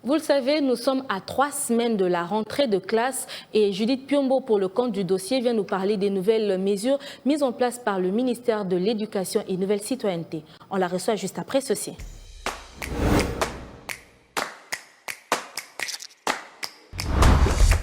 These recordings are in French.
Vous le savez, nous sommes à 3 semaines de la rentrée de classe et Judith Piombo, pour le compte du dossier, vient nous parler des nouvelles mesures mises en place par le ministère de l'Éducation et Nouvelle Citoyenneté. On la reçoit juste après ceci.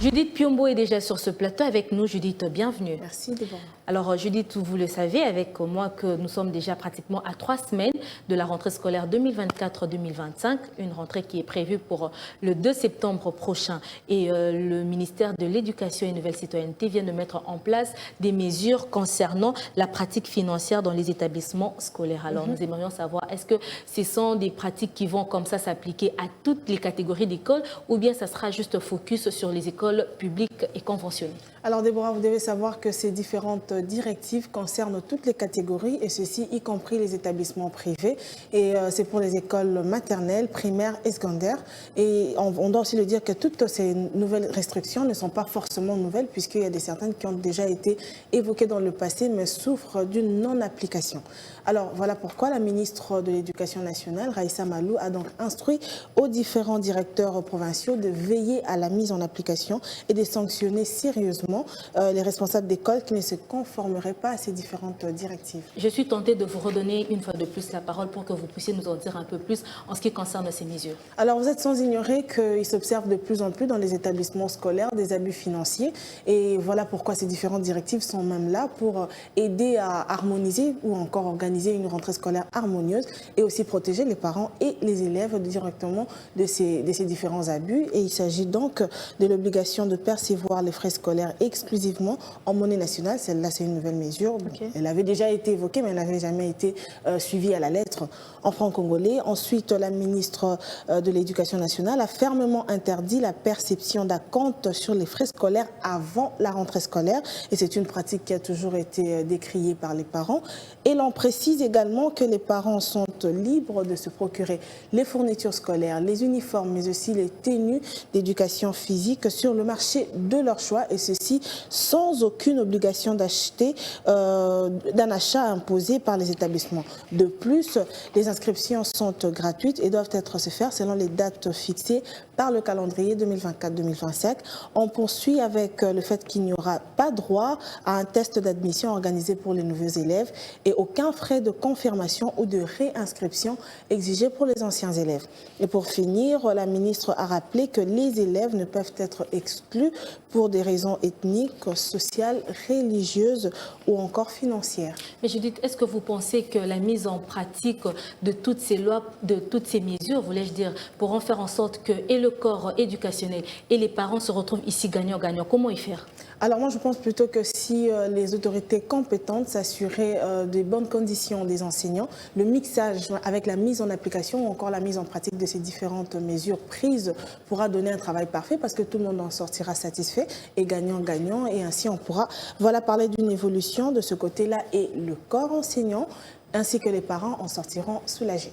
Judith Piombo est déjà sur ce plateau avec nous. Judith, bienvenue. Merci, Déborah. Alors Judith, vous le savez avec moi que nous sommes déjà pratiquement à 3 semaines de la rentrée scolaire 2024-2025, une rentrée qui est prévue pour le 2 septembre prochain. Et le ministère de l'Éducation et Nouvelle Citoyenneté vient de mettre en place des mesures concernant la pratique financière dans les établissements scolaires. Alors nous aimerions savoir, est-ce que ce sont des pratiques qui vont comme ça s'appliquer à toutes les catégories d'écoles ou bien ça sera juste focus sur les écoles publiques et conventionnées? Alors Déborah, vous devez savoir que ces différentes directives concernent toutes les catégories et ceci y compris les établissements privés. Et c'est pour les écoles maternelles, primaires et secondaires. Et on doit aussi le dire que toutes ces nouvelles restrictions ne sont pas forcément nouvelles puisqu'il y a certaines qui ont déjà été évoquées dans le passé mais souffrent d'une non-application. Alors voilà pourquoi la ministre de l'Éducation nationale, Raissa Malou, a donc instruit aux différents directeurs provinciaux de veiller à la mise en application et de sanctionner sérieusement les responsables d'école qui ne se conformeraient pas à ces différentes directives. Je suis tentée de vous redonner une fois de plus la parole pour que vous puissiez nous en dire un peu plus en ce qui concerne ces mesures. Alors vous êtes sans ignorer qu'il s'observe de plus en plus dans les établissements scolaires des abus financiers et voilà pourquoi ces différentes directives sont même là pour aider à harmoniser ou encore organiser une rentrée scolaire harmonieuse et aussi protéger les parents et les élèves directement de ces différents abus. Et il s'agit donc de l'obligation de percevoir les frais scolaires exclusivement en monnaie nationale. Celle-là, c'est une nouvelle mesure. Okay. Elle avait déjà été évoquée, mais elle n'avait jamais été suivie à la lettre en franc congolais. Ensuite, la ministre de l'Éducation nationale a fermement interdit la perception d'acompte sur les frais scolaires avant la rentrée scolaire. Et c'est une pratique qui a toujours été décriée par les parents. Et l'on précise également que les parents sont libres de se procurer les fournitures scolaires, les uniformes, mais aussi les tenues d'éducation physique sur le marché de leur choix. Et ceci sans aucune obligation d'acheter, d'un achat imposé par les établissements. De plus, les inscriptions sont gratuites et doivent se faire selon les dates fixées par le calendrier 2024-2025. On poursuit avec le fait qu'il n'y aura pas droit à un test d'admission organisé pour les nouveaux élèves et aucun frais de confirmation ou de réinscription exigé pour les anciens élèves. Et pour finir, la ministre a rappelé que les élèves ne peuvent être exclus pour des raisons ethniques, sociales, religieuses ou encore financières. Mais Judith, est-ce que vous pensez que la mise en pratique de toutes ces lois, de toutes ces mesures, voulais-je dire, pourront faire en sorte que et le corps éducationnel et les parents se retrouvent ici gagnant-gagnant? Comment y faire? Alors moi, je pense plutôt que si les autorités compétentes s'assuraient des bonnes conditions des enseignants, le mixage avec la mise en application ou encore la mise en pratique de ces différentes mesures prises pourra donner un travail parfait parce que tout le monde en sortira satisfait et gagnant-gagnant. Et ainsi, on pourra parler d'une évolution de ce côté-là et le corps enseignant ainsi que les parents en sortiront soulagés.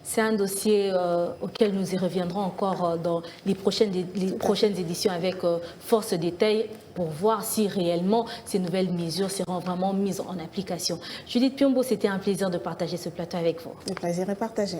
C'est un dossier auquel nous y reviendrons encore dans les prochaines éditions avec force détail pour voir si réellement ces nouvelles mesures seront vraiment mises en application. Judith Piombo, c'était un plaisir de partager ce plateau avec vous. Le plaisir est partagé.